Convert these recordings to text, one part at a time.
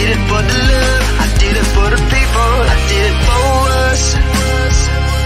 did it for the love, I did it for the people, I did it for us.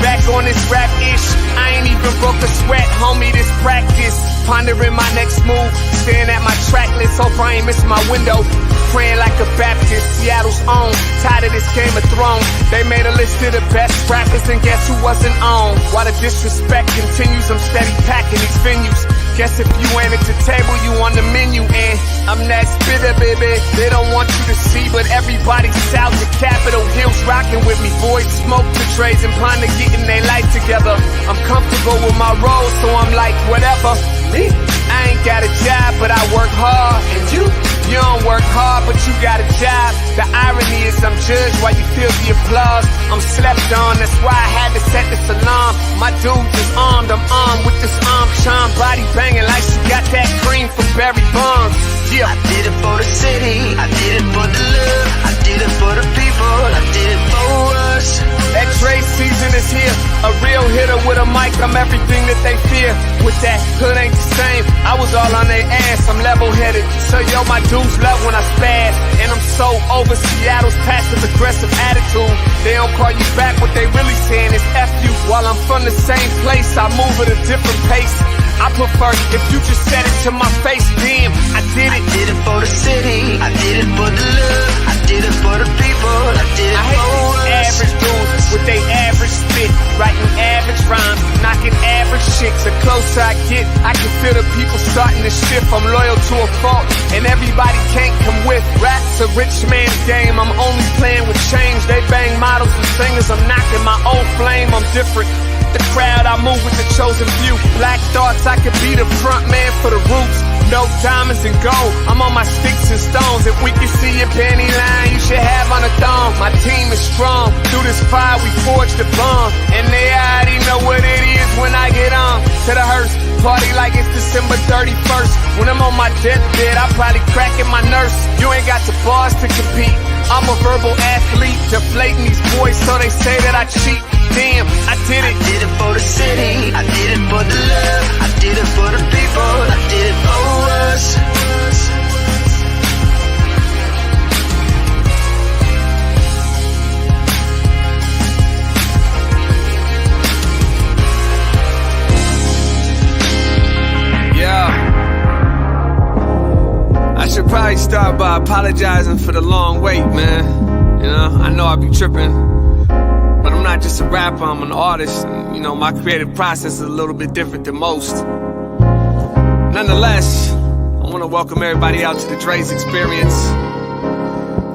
Back on this rap-ish, I ain't even broke a sweat, homie, this practice. Pondering my next move, staring at my track list, hope I ain't miss my window. Praying like a Baptist, Seattle's own, tired of this Game of Thrones. They made a list of the best rappers and guess who wasn't on? While the disrespect continues, I'm steady packing these venues. Guess if you ain't at the table, you on the menu, and I'm that spitter, baby. They don't want you to see, but everybody's out to Capitol Hill's rocking with me. Boys smoke the trays and ponder getting their life together. I'm comfortable with my role, so I'm like, whatever. I ain't got a job, but I work hard. And you don't work hard, but you got a job. The irony is I'm judged while you feel the applause. I'm slept on, that's why I had to set this alarm. My dude is armed, I'm armed with this arm charm. Body banging like she got that cream from Barry Bonds. Yeah. I did it for the city, I did it for the love, I did it for the people, I did it for us. That Trae season is here, a real hitter with a mic, I'm everything that they fear. With that hood ain't the same, I was all on their ass, I'm level-headed. So yo, my dudes love when I spaz, and I'm so over Seattle's passive-aggressive attitude. They don't call you back, what they really saying is F you. While I'm from the same place, I move at a different pace. I prefer if you just said it to my face, damn, I did it. I did it for the city, I did it for the love, I did it for the people, I did it for us. Average dudes with they average spit, writing average rhymes, knocking average chicks. The closer I get, I can feel the people starting to shift. I'm loyal to a fault, and everybody can't come with. Rap's a rich man's game, I'm only playing with change. They bang models and singers, I'm knocking my old flame, I'm different. The crowd, I move with the chosen few. Black thoughts, I could be the front man for the roots. No diamonds and gold, I'm on my sticks and stones. If we can see your panty line, you should have on a thong. My team is strong, through this fire we forged a bond. And they already know what it is when I get on. To the hearse, party like it's December 31st. When I'm on my deathbed, I probably cracking my nurse. You ain't got the bars to compete, I'm a verbal athlete. Deflating these boys so they say that I cheat. Damn, I did it. I did it for the city, I did it for the love, I did it for the people, I did it for us. Yeah. I should probably start by apologizing for the long wait, man. You know, I know I be tripping. But I'm not just a rapper, I'm an artist. And, you know, my creative process is a little bit different than most. Nonetheless, I want to welcome everybody out to the Dre's Experience.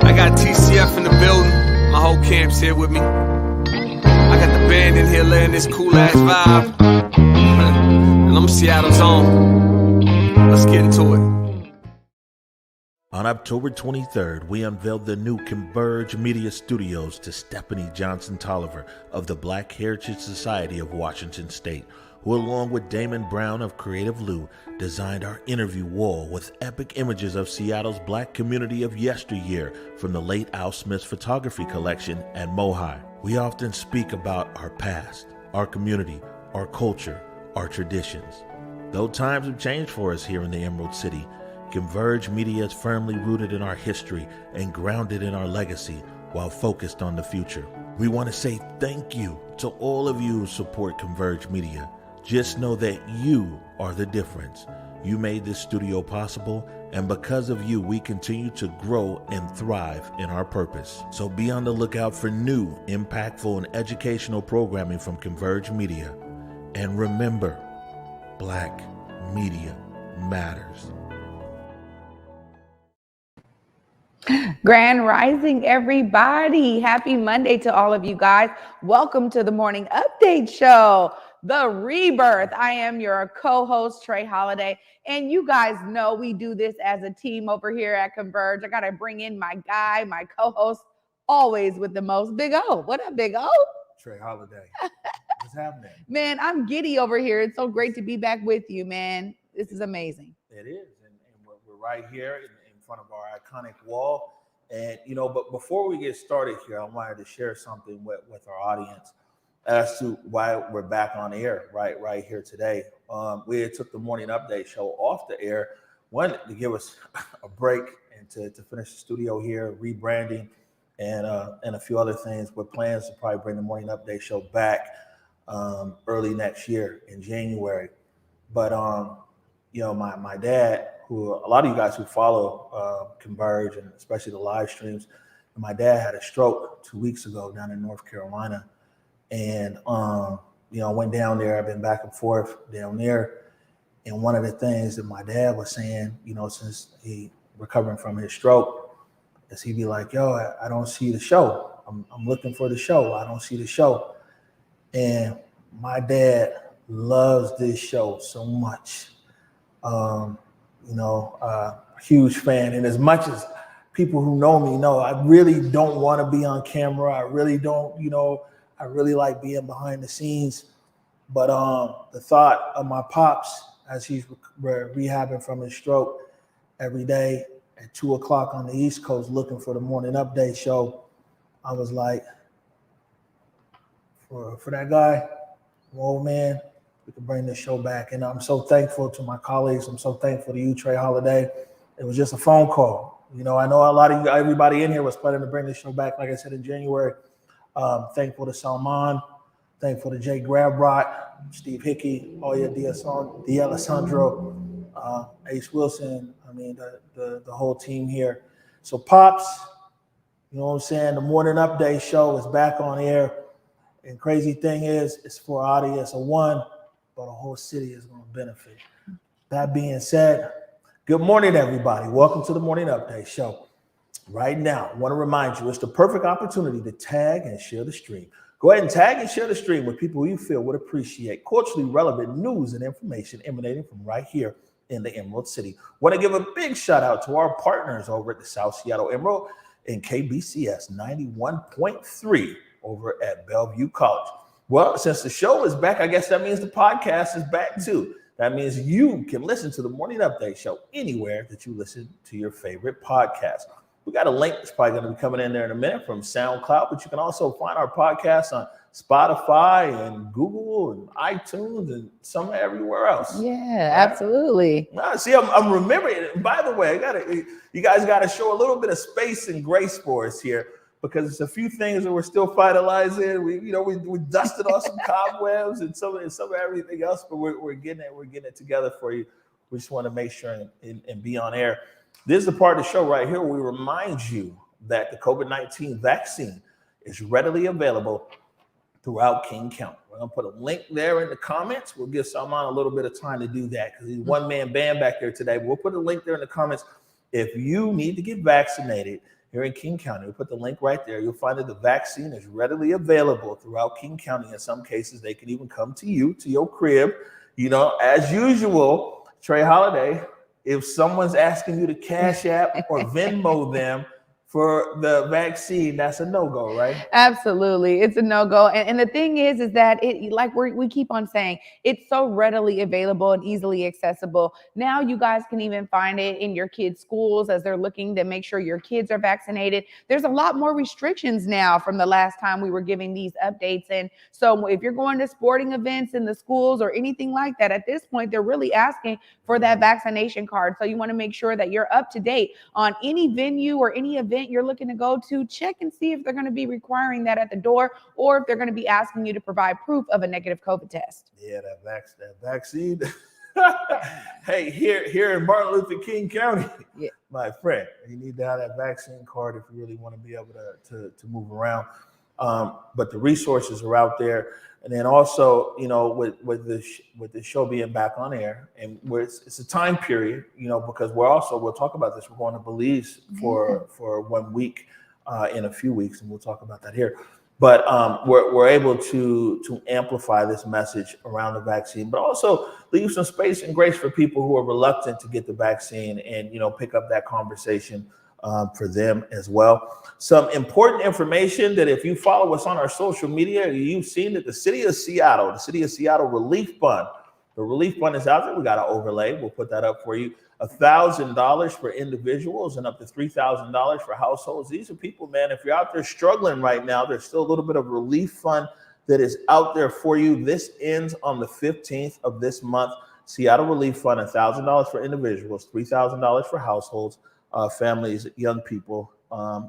I got TCF in the building, my whole camp's here with me. I got the band in here laying this cool-ass vibe. And I'm Seattle's own. Let's get into it. On October 23rd, we unveiled the new Converge Media Studios to Stephanie Johnson Tolliver of the Black Heritage Society of Washington State, who along with Damon Brown of Creative Lou, designed our interview wall with epic images of Seattle's Black community of yesteryear from the late Al Smith's photography collection and Mohai. We often speak about our past, our community, our culture, our traditions. Though times have changed for us here in the Emerald City, Converge Media is firmly rooted in our history and grounded in our legacy while focused on the future. We want to say thank you to all of you who support Converge Media. Just know that you are the difference. You made this studio possible, and because of you, we continue to grow and thrive in our purpose. So be on the lookout for new, impactful, and educational programming from Converge Media. And remember, Black media matters. Grand Rising, everybody. Happy Monday to all of you guys. Welcome to the Morning Update Show, The Rebirth. I am your co-host, Trae Holiday, and you guys know we do this as a team over here at Converge. I got to bring in my guy, my co-host, always with the most, Big O. What up, Big O? Trae Holiday. What's happening? Man, I'm giddy over here. It's so great to be back with you, man. This is amazing. It is, and we're right here in front of our iconic wall. And, you know, but before we get started here, I wanted to share something with our audience as to why we're back on air right here today. We took the Morning Update Show off the air, wanted to give us a break and to finish the studio here, rebranding, and a few other things with plans to probably bring the Morning Update show back early next year in January. But my dad, who a lot of you guys who follow Converge and especially the live streams, my dad had a stroke 2 weeks ago down in North Carolina, and I went down there. I've been back and forth down there, and one of the things that my dad was saying, since he recovering from his stroke, is he'd be like, "Yo, I don't see the show. I'm looking for the show. I don't see the show." And my dad loves this show so much. Huge fan. And as much as people who know me know, I really don't want to be on camera. I really don't, I really like being behind the scenes. But the thought of my pops as he's rehabbing from his stroke every day at 2:00 on the East Coast looking for the Morning Update show, I was like, for that guy, old man, we can bring this show back. And I'm so thankful to my colleagues. I'm so thankful to you, Trae Holiday. It was just a phone call. I know a lot of you, everybody in here was planning to bring this show back, like I said, in January. Thankful to Salman, thankful to Jay Gravbrot, Steve Hickey, Oya D'Alessandro, Ace Wilson, the whole team here. So Pops, you know what I'm saying? The Morning Update show is back on air. And crazy thing is, it's for an audience of one, but a whole city is going to benefit. That being said, good morning, everybody. Welcome to the Morning Update show. Right now, I want to remind you, it's the perfect opportunity to tag and share the stream. Go ahead and tag and share the stream with people you feel would appreciate culturally relevant news and information emanating from right here in the Emerald City. Want to give a big shout out to our partners over at the South Seattle Emerald and KBCS 91.3 over at Bellevue College. Well, since the show is back, I guess that means the podcast is back too. That means you can listen to the Morning Update show anywhere that you listen to your favorite podcast. We got a link that's probably going to be coming in there in a minute from SoundCloud, but you can also find our podcast on Spotify and Google and iTunes and some everywhere else. Yeah, absolutely. See, I'm remembering. By the way, you guys got to show a little bit of space and grace for us here, because it's a few things that we're still finalizing. We dusted off some cobwebs and some of everything else, but we're getting it together for you. We just want to make sure and be on air. This is the part of the show right here where we remind you that the COVID-19 vaccine is readily available throughout King County. We're going to put a link there in the comments. We'll give Salman a little bit of time to do that because he's one-man band back there today. But we'll put a link there in the comments. If you need to get vaccinated here in King County, we'll put the link right there. You'll find that the vaccine is readily available throughout King County. In some cases, they can even come to you, to your crib. As usual, Trae Holiday, if someone's asking you to Cash App or Venmo them for the vaccine, that's a no-go, right? Absolutely. It's a no-go. And the thing is that it, like we keep on saying, it's so readily available and easily accessible. Now you guys can even find it in your kids' schools as they're looking to make sure your kids are vaccinated. There's a lot more restrictions now from the last time we were giving these updates. And so if you're going to sporting events in the schools or anything like that, at this point, they're really asking for that vaccination card. So you want to make sure that you're up to date on any venue or any event you're looking to go to. Check and see if they're going to be requiring that at the door or if they're going to be asking you to provide proof of a negative COVID test. Yeah, that vaccine. Hey, here in Martin Luther King County, yeah, my friend, you need to have that vaccine card if you really want to be able to move around. But the resources are out there. And then also, with the show being back on air, and where it's a time period, because we'll talk about this. We're going to Belize for 1 week in a few weeks, and we'll talk about that here. But we're able to amplify this message around the vaccine, but also leave some space and grace for people who are reluctant to get the vaccine, and pick up that conversation for them as well. Some important information that if you follow us on our social media, you've seen that the City of Seattle Relief Fund, the Relief Fund is out there. We got an overlay. We'll put that up for you. $1,000 for individuals and up to $3,000 for households. These are people, man, if you're out there struggling right now, there's still a little bit of relief fund that is out there for you. This ends on the 15th of this month. Seattle Relief Fund, $1,000 for individuals, $3,000 for households, families, young people,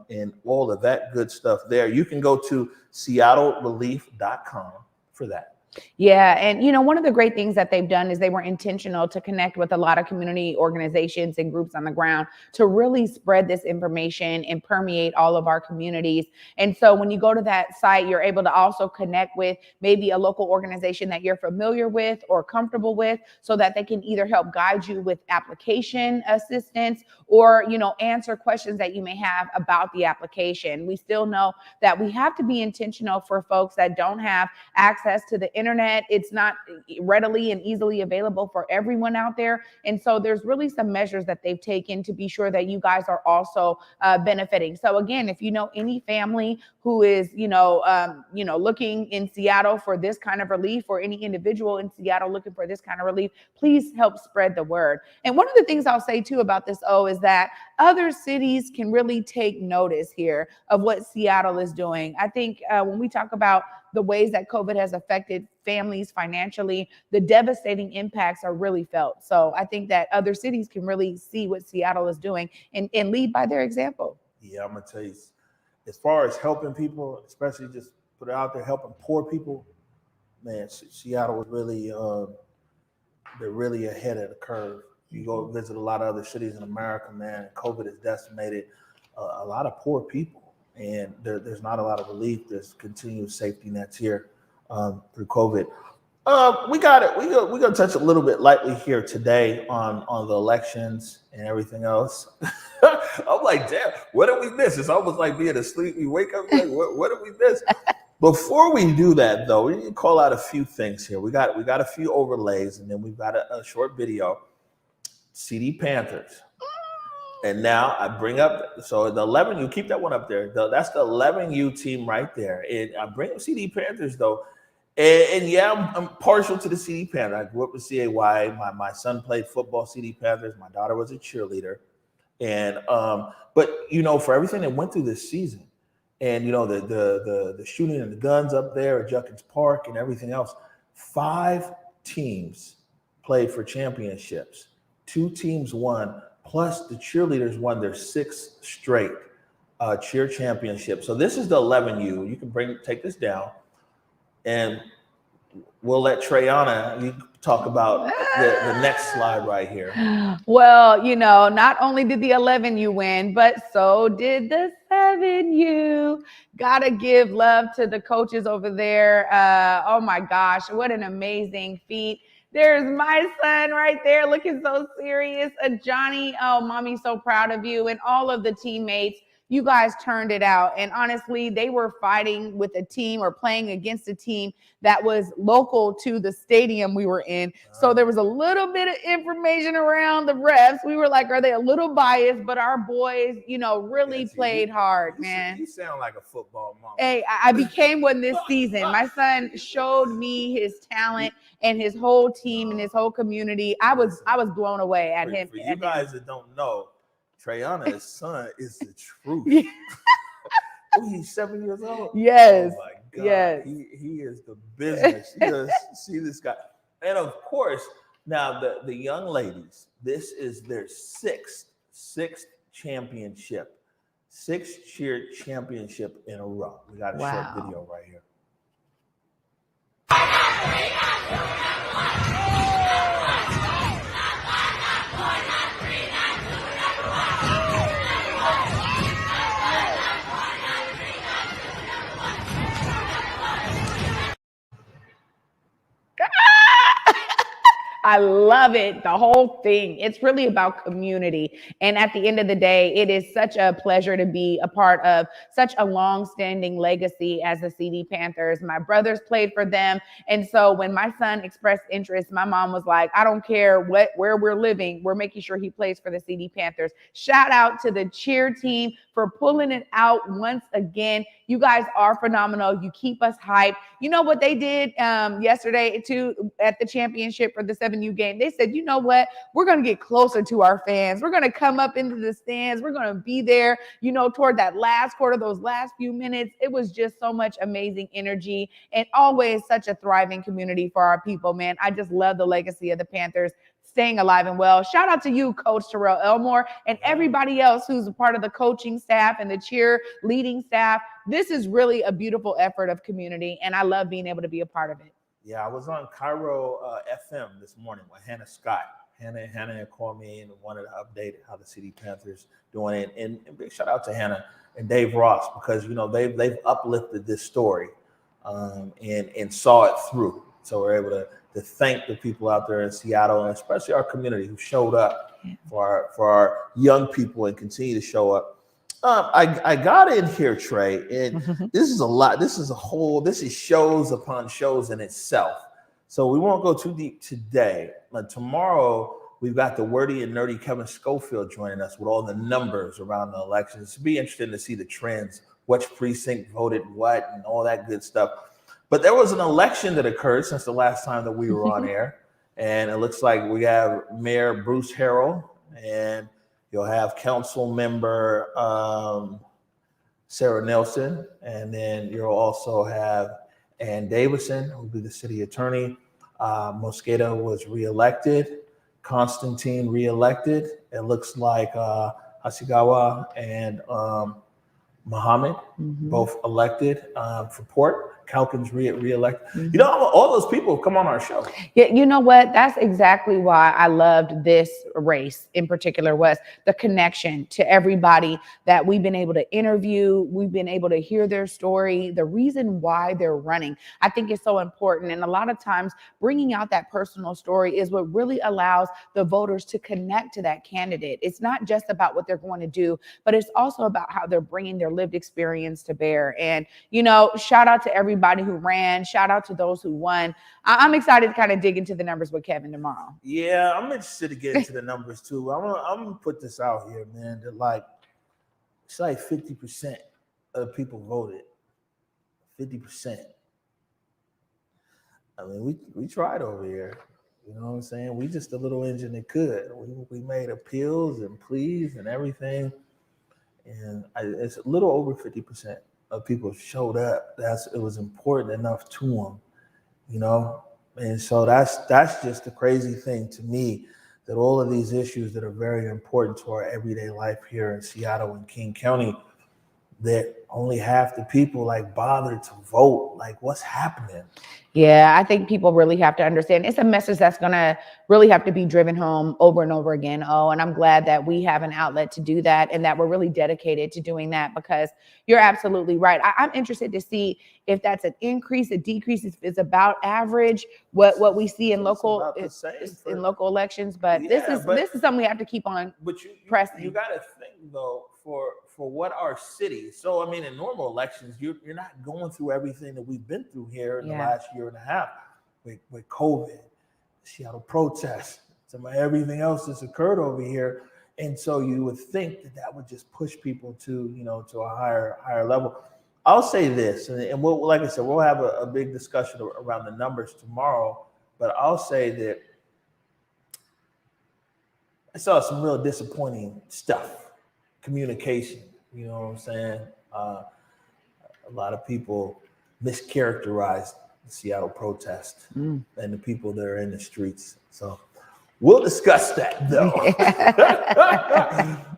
and all of that good stuff there. You can go to seattlerelief.com for that. Yeah. And, one of the great things that they've done is they were intentional to connect with a lot of community organizations and groups on the ground to really spread this information and permeate all of our communities. And so when you go to that site, you're able to also connect with maybe a local organization that you're familiar with or comfortable with, so that they can either help guide you with application assistance or, answer questions that you may have about the application. We still know that we have to be intentional for folks that don't have access to the internet. It's not readily and easily available for everyone out there. And so there's really some measures that they've taken to be sure that you guys are also benefiting. So again, if you know any family who is, looking in Seattle for this kind of relief, or any individual in Seattle looking for this kind of relief, please help spread the word. And one of the things I'll say too about this, is that other cities can really take notice here of what Seattle is doing. I think when we talk about the ways that COVID has affected families financially, the devastating impacts are really felt. So I think that other cities can really see what Seattle is doing and lead by their example. Yeah, I'm going to tell you, as far as helping people, especially just put it out there, helping poor people, man, Seattle was really, they're really ahead of the curve. You go visit a lot of other cities in America, man, COVID has decimated a lot of poor people. And there's not a lot of relief. There's continued safety nets here through COVID. We got it. We're gonna touch a little bit lightly here today on the elections and everything else. I'm like, damn, what did we miss? It's almost like being asleep. You wake up, like, what did we miss? Before we do that, though, we need to call out a few things here. We got a few overlays, and then we've got a short video. CD Panthers. And now I bring up, so the 11U, keep that one up there. That's the 11U team right there. And I bring up CD Panthers, though. And yeah, I'm partial to the CD Panthers. I grew up with CAY. My son played football, CD Panthers. My daughter was a cheerleader. And but for everything that went through this season, and the shooting and the guns up there at Junkins Park and everything else, 5 teams played for championships. 2 teams won. Plus, the cheerleaders won their 6th straight cheer championship. So this is the 11U. You can take this down, and we'll let Trae you talk about the next slide right here. Well, not only did the 11U win, but so did the 7U. Gotta give love to the coaches over there. Oh my gosh, what an amazing feat. There's my son right there looking so serious. Johnny, oh, mommy's so proud of you. And all of the teammates, you guys turned it out. And honestly, they were fighting with a team or playing against a team that was local to the stadium we were in. So there was a little bit of information around the refs. We were like, are they a little biased? But our boys, really played hard, man. You sound like a football mom. Hey, I became one this season. My son showed me his talent and his whole team and his whole community. I was blown away at him. For you guys that don't know, Traeana's son is the truth. He's 7 years old. Yes. Oh my God. Yes. He is the business. You just see this guy. And of course, now the young ladies, this is their sixth championship. 6th cheer championship in a row. We got a short video right here. I love it. The whole thing. It's really about community. And at the end of the day, it is such a pleasure to be a part of such a long-standing legacy as the CD Panthers. My brothers played for them. And so when my son expressed interest, my mom was like, I don't care where we're living. We're making sure he plays for the CD Panthers. Shout out to the cheer team for pulling it out once again. You guys are phenomenal. You keep us hyped. You know what they did yesterday too at the championship for the 7U game. They said, you know what? We're going to get closer to our fans. We're going to come up into the stands. We're going to be there, toward that last quarter, those last few minutes. It was just so much amazing energy and always such a thriving community for our people, man. I just love the legacy of the Panthers staying alive and well. Shout out to you, Coach Terrell Elmore, and everybody else who's a part of the coaching staff and the cheerleading staff. This is really a beautiful effort of community, and I love being able to be a part of it. Yeah, I was on Cairo FM this morning with Hannah Scott. Hannah had called me and wanted to update how the City Panthers doing it. And big shout out to Hannah and Dave Ross, because they've uplifted this story and saw it through. So we're able to thank the people out there in Seattle, and especially our community who showed up for our young people and continue to show up. I got in here, Trae, and this is a lot. This is shows upon shows in itself. So we won't go too deep today. But tomorrow, we've got the wordy and nerdy Kevin Schofield joining us with all the numbers around the elections. It'll be interesting to see the trends, which precinct voted what, and all that good stuff. But there was an election that occurred since the last time that we were on air. And it looks like we have Mayor Bruce Jerrall, and you'll have council member Sarah Nelson, and then you'll also have Ann Davison, who will be the city attorney. Mosqueda was reelected. Constantine reelected. It looks like Hasigawa and Muhammad both elected for Port. Calkins reelected. All those people have come on our show. Yeah, you know what? That's exactly why I loved this race in particular, was the connection to everybody that we've been able to interview. We've been able to hear their story, the reason why they're running. I think it's so important. And a lot of times bringing out that personal story is what really allows the voters to connect to that candidate. It's not just about what they're going to do, but it's also about how they're bringing their lived experience to bear. And, shout out to everybody who ran. Shout out to those who won. I'm excited to kind of dig into the numbers with Kevin tomorrow. Yeah, I'm interested to get into the numbers too. I'm gonna put this out here, man. That it's like 50% of people voted. 50%. I mean, we tried over here. You know what I'm saying? We just a little engine that could. We made appeals and pleas and everything, and it's a little over 50% of people showed up. It was important enough to them, and so that's just the crazy thing to me, that all of these issues that are very important to our everyday life here in Seattle and King County, that only half the people bother to vote. What's happening? Yeah, I think people really have to understand. It's a message that's going to really have to be driven home over and over again. And I'm glad that we have an outlet to do that, and that we're really dedicated to doing that, because you're absolutely right. I'm interested to see if that's an increase, a decrease. It's about average what we see in local elections. But this is something we have to keep on pressing. You got to think though, for what our city. So I mean, in normal elections, you're not going through everything that we've been through here in the last year and a half with COVID, Seattle protests, some of everything else that's occurred over here. And so you would think that would just push people to a higher level. I'll say this, and we'll, like I said, we'll have a big discussion around the numbers tomorrow. But I'll say that I saw some real disappointing stuff. Communication, you know what I'm saying? A lot of people mischaracterized the Seattle protest and the people that are in the streets. So we'll discuss that, though.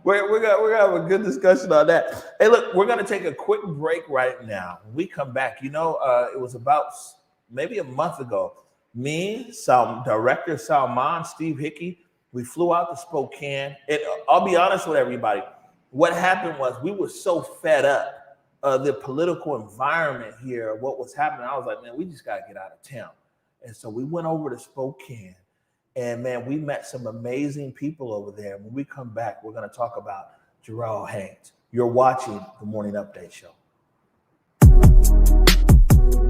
we're gonna have a good discussion on that. Hey, look, we're gonna take a quick break right now. When we come back, it was about maybe a month ago. Me, director Salman, Steve Hickey, we flew out to Spokane. And I'll be honest with everybody. What happened was we were so fed up of the political environment here, what was happening. I was like, man, we just got to get out of town. And so we went over to Spokane, and man, we met some amazing people over there. When we come back, we're going to talk about Terrell Haynes. You're watching the Morning Update Show.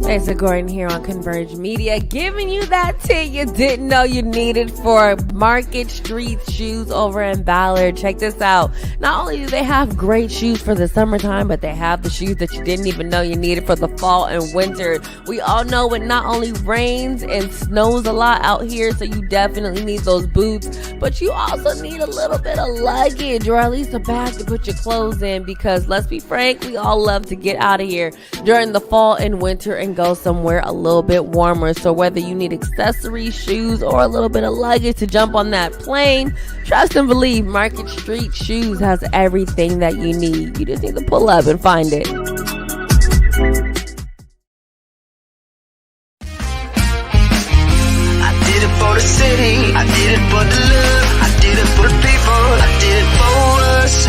Lisa Gordon here on Converge Media, giving you that tea you didn't know you needed for Market Street Shoes over in Ballard. Check this out. Not only do they have great shoes for the summertime, but they have the shoes that you didn't even know you needed for the fall and winter. We all know it not only rains and snows a lot out here, so you definitely need those boots, but you also need a little bit of luggage, or at least a bag to put your clothes in, because let's be frank, we all love to get out of here during the fall and winter and go somewhere a little bit warmer. So whether you need accessories, shoes, or a little bit of luggage to jump on that plane, trust and believe Market Street Shoes has everything that you need. You just need to pull up and find it. I did it for the city, I did it for the love, I did it for the people, I did it for us.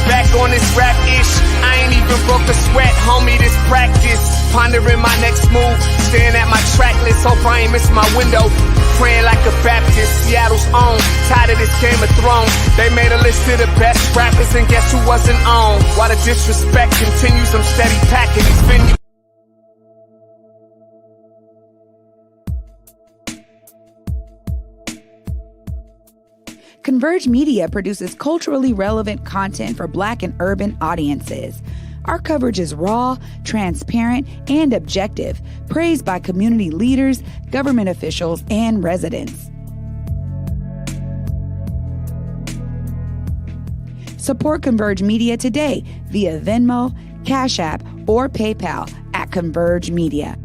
Back on this rap ish, I ain't even broke a sweat, homie, this practice. Pondering my next move, staring at my track list, hope I ain't miss my window. Praying like a Baptist, Seattle's own. Tired of this Game of Thrones. They made a list of the best rappers, and guess who wasn't on? While the disrespect continues, I'm steady packing these venues. Converge Media produces culturally relevant content for Black and urban audiences. Our coverage is raw, transparent, and objective, praised by community leaders, government officials, and residents. Support Converge Media today via Venmo, Cash App, or PayPal at Converge Media.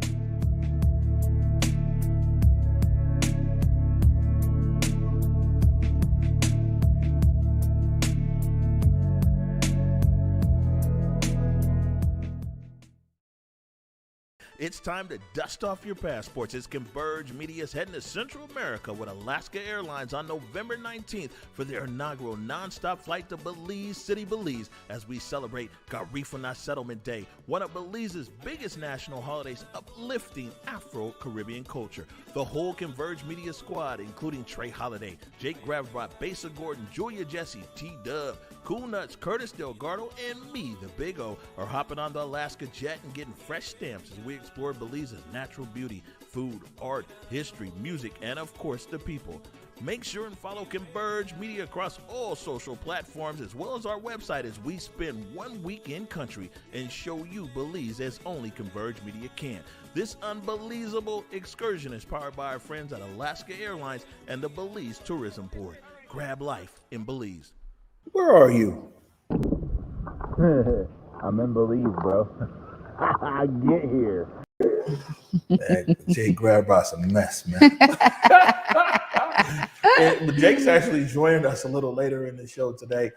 It's time to dust off your passports. It's Converge Media's heading to Central America with Alaska Airlines on November 19th for their inaugural nonstop flight to Belize City, Belize, as we celebrate Garifuna Settlement Day, one of Belize's biggest national holidays, uplifting Afro-Caribbean culture. The whole Converge Media squad, including Trae Holiday, Jake Gravbrot, Besa Gordon, Julia Jesse, T-Dub, Cool Nuts, Curtis Delgado, and me, the Big O, are hopping on the Alaska jet and getting fresh stamps as we explore Belize's natural beauty, food, art, history, music, and of course, the people. Make sure and follow Converge Media across all social platforms as well as our website as we spend 1 week in country and show you Belize as only Converge Media can. This unbelievable excursion is powered by our friends at Alaska Airlines and the Belize Tourism Board. Grab life in Belize. Where are you? I'm in Belize, bro. I get here. Jay Gravbrot's a mess, man. But Jake's actually joined us a little later in the show today.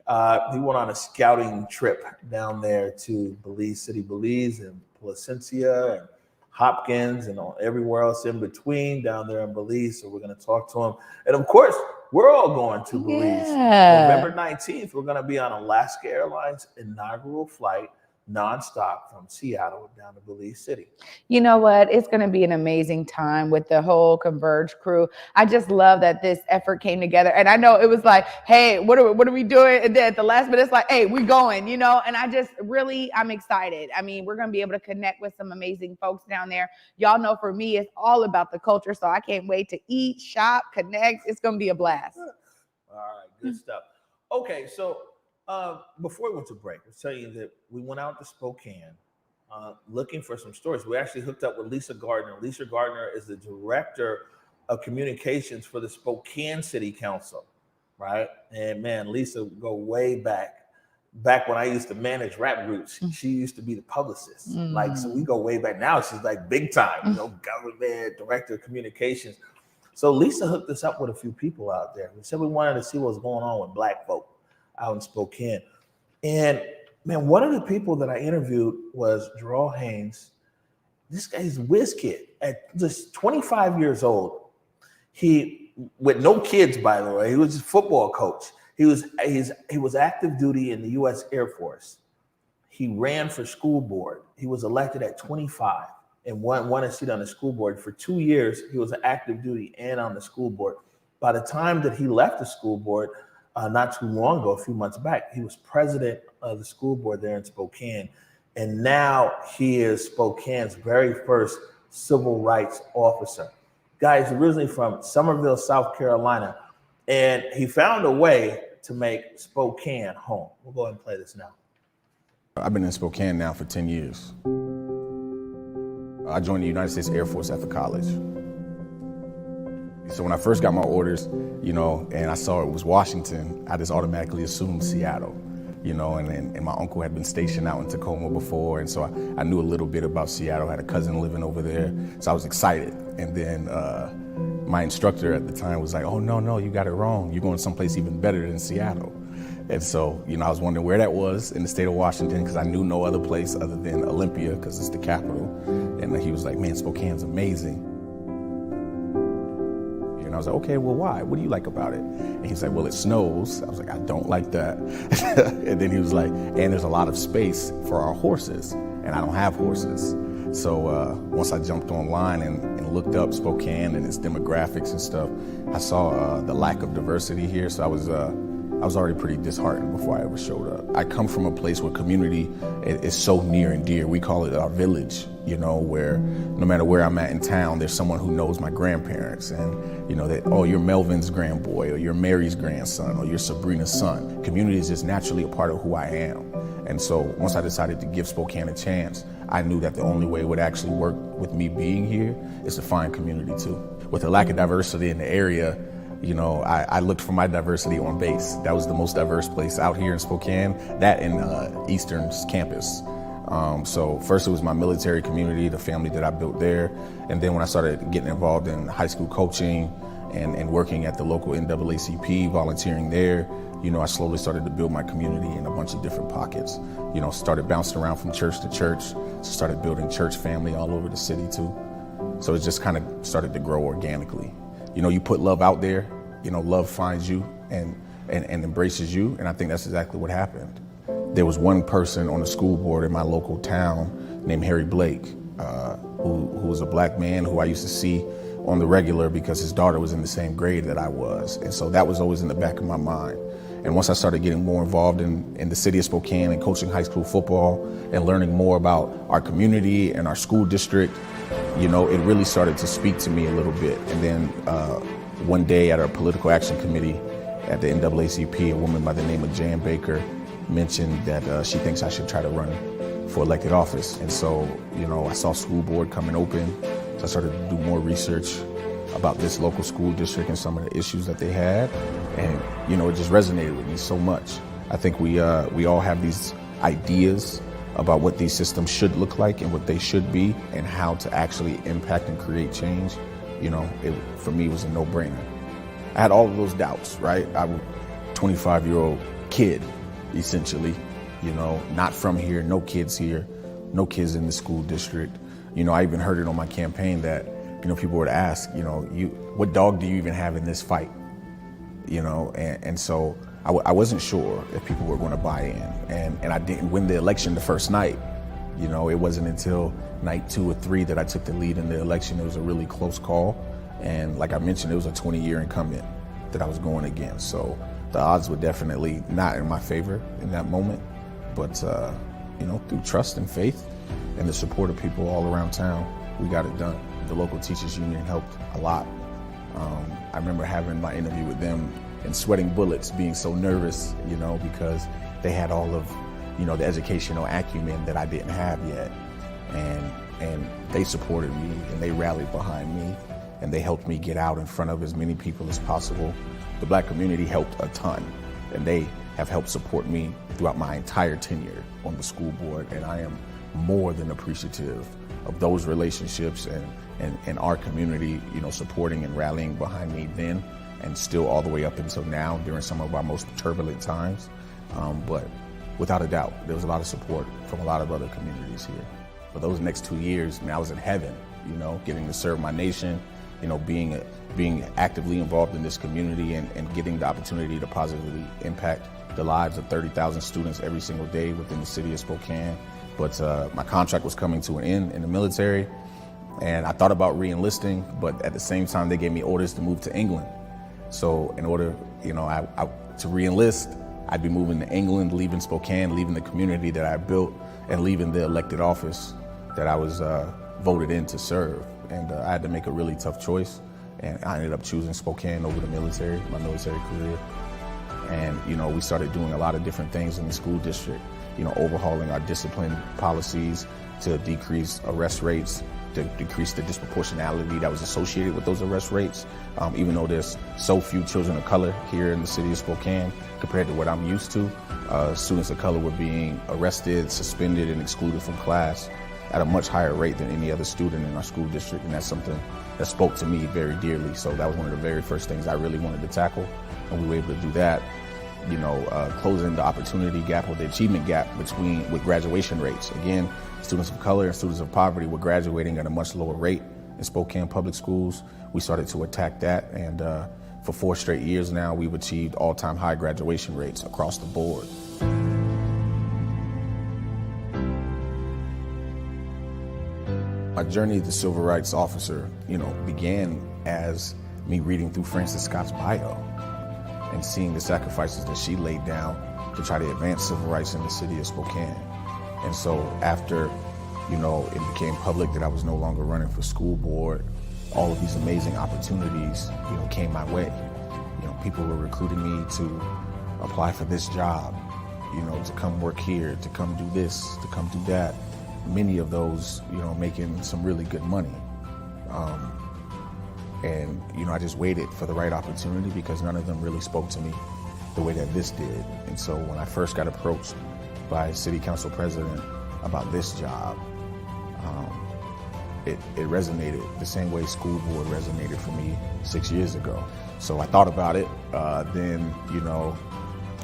He went on a scouting trip down there to Belize City, Belize, and Placencia, and Hopkins, and everywhere else in between down there in Belize. So we're going to talk to him. And of course, we're all going to Belize. November 19th, we're going to be on Alaska Airlines' inaugural flight, nonstop from Seattle down to Belize City. You know what? It's going to be an amazing time with the whole Converge crew. I just love that this effort came together. And I know it was like, hey, what are we doing? And then at the last minute, it's like, hey, we're going, you know? And I'm excited. I mean, we're going to be able to connect with some amazing folks down there. Y'all know for me, it's all about the culture. So I can't wait to eat, shop, connect. It's going to be a blast. All right, good stuff. Okay, so before we went to break, I'll tell you that we went out to Spokane looking for some stories. We actually hooked up with Lisa Gardner. Lisa Gardner is the director of communications for the Spokane City Council, right? And man, Lisa go way back when I used to manage rap groups. She used to be the publicist. Like, so we go way back. Now she's like big time, you know, government director of communications. So Lisa hooked us up with a few people out there. We said we wanted to see what was going on with Black folk out in Spokane. And man, one of the people that I interviewed was Terrell Haynes. This guy's a whiz kid at just 25 years old. He, with no kids, by the way, he was a football coach. He was active duty in the U.S. Air Force. He ran for school board. He was elected at 25 and won a seat on the school board. For 2 years, he was an active duty and on the school board. By the time that he left the school board, not too long ago, a few months back, he was president of the school board there in Spokane. And now he is Spokane's very first civil rights officer. Guy is originally from Summerville, South Carolina, and he found a way to make Spokane home. We'll go ahead and play this now. I've been in Spokane now for 10 years. I joined the United States Air Force after college. So when I first got my orders, and I saw it was Washington, I just automatically assumed Seattle, and my uncle had been stationed out in Tacoma before, and so I knew a little bit about Seattle. I had a cousin living over there, so I was excited. And then my instructor at the time was like, oh, no, you got it wrong. You're going someplace even better than Seattle. And so, I was wondering where that was in the state of Washington, because I knew no other place other than Olympia, because it's the capital. And he was like, man, Spokane's amazing. And I was like, okay, well, why? What do you like about it? And he's like, well, it snows. I was like, I don't like that. And then he was like, and there's a lot of space for our horses, and I don't have horses. So once I jumped online and looked up Spokane and its demographics and stuff, I saw the lack of diversity here. So I was already pretty disheartened before I ever showed up. I come from a place where community is so near and dear. We call it our village, where no matter where I'm at in town, there's someone who knows my grandparents, and that, oh, you're Melvin's grandboy, or you're Mary's grandson, or you're Sabrina's son. Community is just naturally a part of who I am. And so once I decided to give Spokane a chance, I knew that the only way it would actually work with me being here is to find community too. With the lack of diversity in the area, I looked for my diversity on base. That was the most diverse place out here in Spokane, that and Eastern's campus. So first it was my military community, the family that I built there. And then when I started getting involved in high school coaching and working at the local NAACP, volunteering there, I slowly started to build my community in a bunch of different pockets. Started bouncing around from church to church, started building church family all over the city too. So it just kind of started to grow organically. You put love out there, love finds you and embraces you. And I think that's exactly what happened. There was one person on the school board in my local town named Harry Blake, who was a black man who I used to see on the regular because his daughter was in the same grade that I was. And so that was always in the back of my mind. And once I started getting more involved in the city of Spokane and coaching high school football and learning more about our community and our school district, it really started to speak to me a little bit. And then one day at our political action committee at the NAACP, a woman by the name of Jan Baker mentioned that she thinks I should try to run for elected office. And so, I saw school board coming open. So I started to do more research about this local school district and some of the issues that they had. And, it just resonated with me so much. I think we all have these ideas about what these systems should look like and what they should be and how to actually impact and create change. For me, it was a no-brainer. I had all of those doubts, right? I was a 25-year-old kid, essentially, not from here, no kids here, no kids in the school district. I even heard it on my campaign that, people would ask, what dog do you even have in this fight? And so I wasn't sure if people were going to buy in. And I didn't win the election the first night. It wasn't until night 2 or 3 that I took the lead in the election. It was a really close call. And like I mentioned, it was a 20-year incumbent that I was going against. So the odds were definitely not in my favor in that moment. But, through trust and faith and the support of people all around town, we got it done. The local teachers union helped a lot. I remember having my interview with them and sweating bullets, being so nervous, because they had all of, the educational acumen that I didn't have yet. And they supported me and they rallied behind me and they helped me get out in front of as many people as possible. The Black community helped a ton, and they have helped support me throughout my entire tenure on the school board. And I am more than appreciative of those relationships and our community, supporting and rallying behind me then and still all the way up until now during some of our most turbulent times. But without a doubt, there was a lot of support from a lot of other communities here. For those next 2 years, I was in heaven, getting to serve my nation, being actively involved in this community and getting the opportunity to positively impact the lives of 30,000 students every single day within the city of Spokane. But my contract was coming to an end in the military, and I thought about re-enlisting, but at the same time, they gave me orders to move to England. So in order, to re-enlist, I'd be moving to England, leaving Spokane, leaving the community that I built. and leaving the elected office that I was voted in to serve. And I had to make a really tough choice. And I ended up choosing Spokane over the military, my military career. And, you know, we started doing a lot of different things in the school district, you know, overhauling our discipline policies to decrease arrest rates, to decrease the disproportionality that was associated with those arrest rates. Even though there's so few children of color here in the city of Spokane compared to what I'm used to, students of color were being arrested, suspended, and excluded from class at a much higher rate than any other student in our school district. And that's something that spoke to me very dearly. So that was one of the very first things I really wanted to tackle. And we were able to do that, you know, closing the opportunity gap or the achievement gap with graduation rates. Again, students of color and students of poverty were graduating at a much lower rate in Spokane public schools. We started to attack that, and for 4 straight years now, we've achieved all-time high graduation rates across the board. My journey as a civil rights officer, you know, began as me reading through Francis Scott's bio and seeing the sacrifices that she laid down to try to advance civil rights in the city of Spokane. And so after, you know, it became public that I was no longer running for school board, all of these amazing opportunities, you know, came my way. You know, people were recruiting me to apply for this job, you know, to come work here, to come do this, to come do that. Many of those, you know, making some really good money. And, you know, I just waited for the right opportunity because none of them really spoke to me the way that this did. And so when I first got approached by city council president about this job, it resonated the same way school board resonated for me 6 years ago. So I thought about it. Then, you know,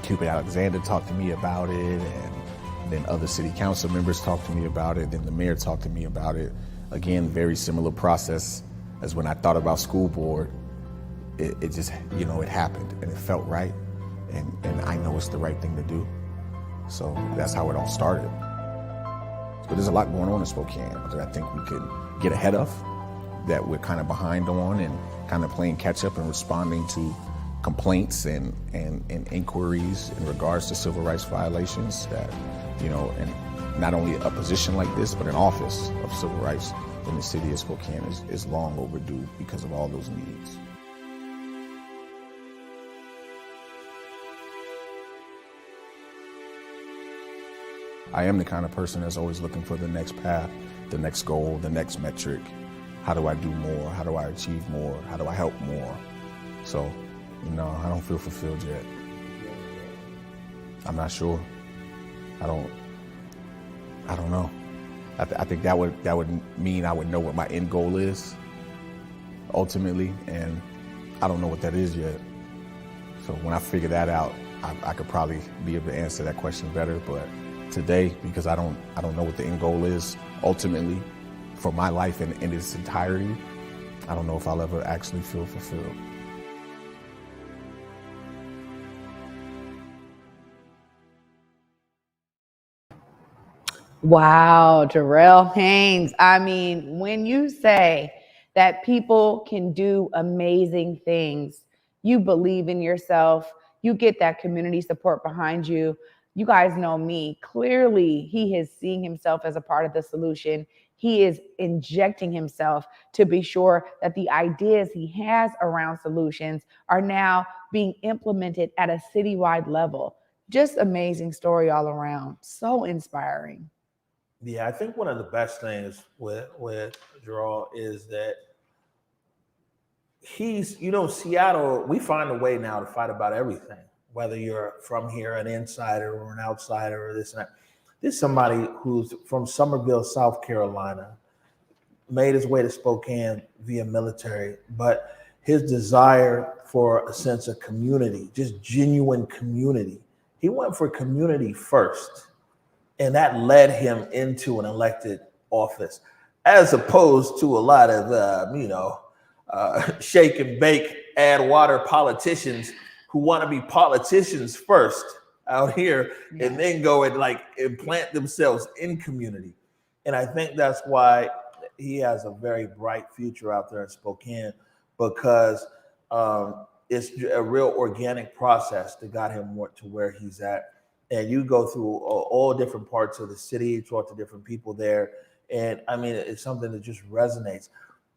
Cupid Alexander talked to me about it, and then other city council members talked to me about it. Then the mayor talked to me about it. Again, very similar process as when I thought about school board. It just, you know, it happened and it felt right. And I know it's the right thing to do. So that's how it all started. But there's a lot going on in Spokane that I think we could get ahead of, that we're kind of behind on, and kind of playing catch up and responding to complaints and inquiries in regards to civil rights violations that, you know, and not only a position like this, but an office of civil rights in the city of Spokane is long overdue because of all those needs. I am the kind of person that's always looking for the next path, the next goal, the next metric. How do I do more? How do I achieve more? How do I help more? So, you know, I don't feel fulfilled yet. I'm not sure. I don't know. I think that would mean I would know what my end goal is ultimately, and I don't know what that is yet. So when I figure that out, I could probably be able to answer that question better. But today, because I don't know what the end goal is ultimately for my life in its entirety, I don't know if I'll ever actually feel fulfilled. Wow, Terrell Haynes. I mean, when you say that people can do amazing things, you believe in yourself, you get that community support behind you. You guys know me. Clearly, he is seeing himself as a part of the solution. He is injecting himself to be sure that the ideas he has around solutions are now being implemented at a citywide level. Just amazing story all around. So inspiring. Yeah, I think one of the best things with Jerrall is that he's, you know, Seattle, we find a way now to fight about everything, whether you're from here, an insider or an outsider or this and that. This is somebody who's from Summerville, South Carolina, made his way to Spokane via military, but his desire for a sense of community, just genuine community, he went for community first. And that led him into an elected office, as opposed to a lot of, shake and bake, add water politicians who want to be politicians first out here, and then go and like implant themselves in community. And I think that's why he has a very bright future out there in Spokane, because it's a real organic process that got him to where he's at. and you go through all different parts of the city, talk to different people there. And I mean, it's something that just resonates.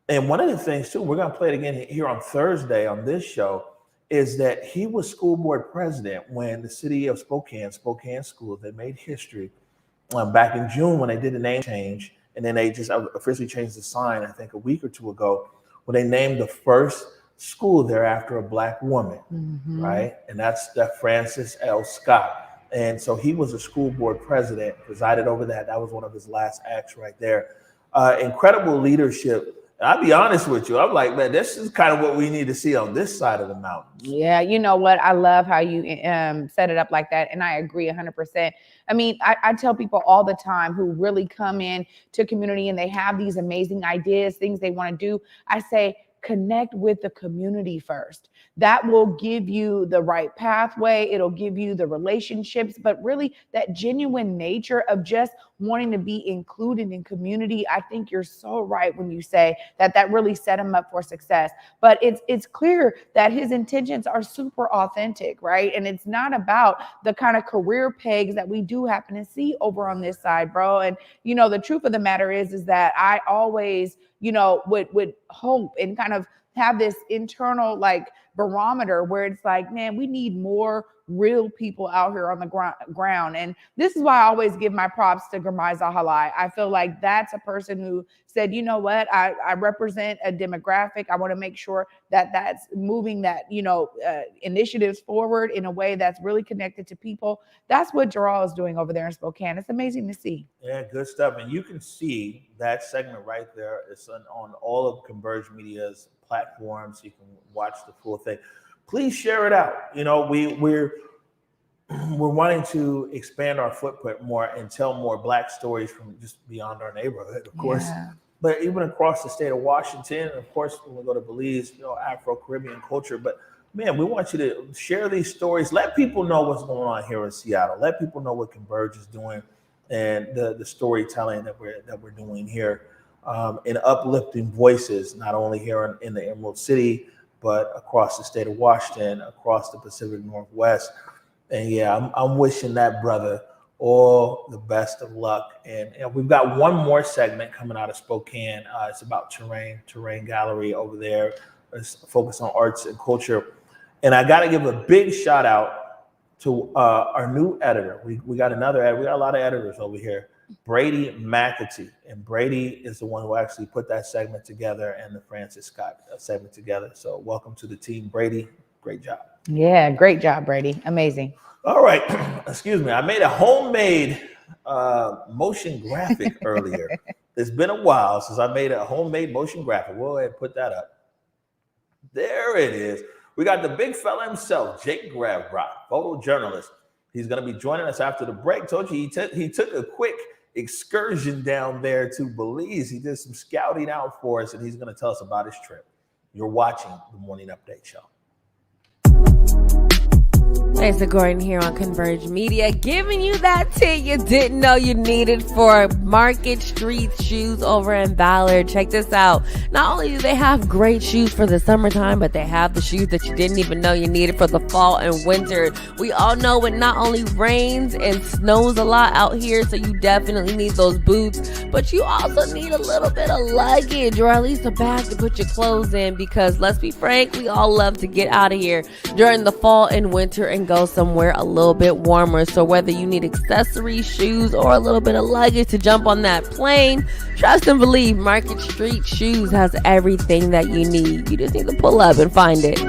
And one of the things too, we're going to play it again here on Thursday on this show, is that he was school board president when the city of Spokane schools, they made history back in June when they did the name change. And then they just officially changed the sign, I think a week or two ago, when they named the first school there after a Black woman, right? And that's Francis L. Scott. And so he was a school board president, presided over that. That was one of his last acts right there. Incredible leadership. And I'll be honest with you, I'm like, man, this is kind of what we need to see on this side of the mountains. Yeah, you know what? I love how you set it up like that. And I agree 100%. I mean, I tell people all the time who really come in to community and they have these amazing ideas, things they want to do. I say, connect with the community first. That will give you the right pathway. It'll give you the relationships, but really that genuine nature of just wanting to be included in community. I think you're so right when you say that really set him up for success. But it's clear that his intentions are super authentic, right? And it's not about the kind of career pegs that we do happen to see over on this side, bro. And you know, the truth of the matter is that I always, you know, would hope and kind of have this internal like barometer where it's like, man, we need more real people out here on the ground. And this is why I always give my props to Gramai Zahalai. I feel like that's a person who said, you know what, I represent a demographic. I want to make sure that that's moving that, you know, initiatives forward in a way that's really connected to people. That's what Jerrall is doing over there in Spokane. It's amazing to see. Yeah, good stuff. And you can see that segment right there. It's on all of Converge Media's platforms. You can watch the full thing. Please share it out. You know, we're wanting to expand our footprint more and tell more Black stories from just beyond our neighborhood, of course, but even across the state of Washington. And of course, when we go to Belize, you know, Afro-Caribbean culture. But man, we want you to share these stories. Let people know what's going on here in Seattle. Let people know what Converge is doing and the storytelling that we're doing here, in uplifting voices, not only here in the Emerald City, but across the state of Washington, across the Pacific Northwest. And yeah, I'm wishing that brother all the best of luck. And we've got one more segment coming out of Spokane. It's about Terrell Gallery over there. It's focused on arts and culture. And I got to give a big shout out to our new editor. We got another editor. We got a lot of editors over here. Brady McAtee. And Brady is the one who actually put that segment together and the Francis Scott segment together. So welcome to the team, Brady. Great job. Yeah, great job, Brady. Amazing. All right. Excuse me. I made a homemade motion graphic earlier. It's been a while since I made a homemade motion graphic. We'll go ahead and put that up. There it is. We got the big fella himself, Jake Gravbrot, photojournalist. He's going to be joining us after the break. Told you he took a quick excursion down there to Belize. He did some scouting out for us, and he's going to tell us about his trip. You're watching the Morning Update Show. Thanks to Gordon here on Converge Media, giving you that tip you didn't know you needed for Market Street Shoes over in Ballard. Check this out. Not only do they have great shoes for the summertime, but they have the shoes that you didn't even know you needed for the fall and winter. We all know it not only rains and snows a lot out here, so you definitely need those boots, but you also need a little bit of luggage, or at least a bag to put your clothes in, because let's be frank, we all love to get out of here during the fall and winter and go somewhere a little bit warmer. So whether you need accessories, shoes, or a little bit of luggage to jump on that plane, trust and believe Market Street Shoes has everything that you need. You just need to pull up and find it.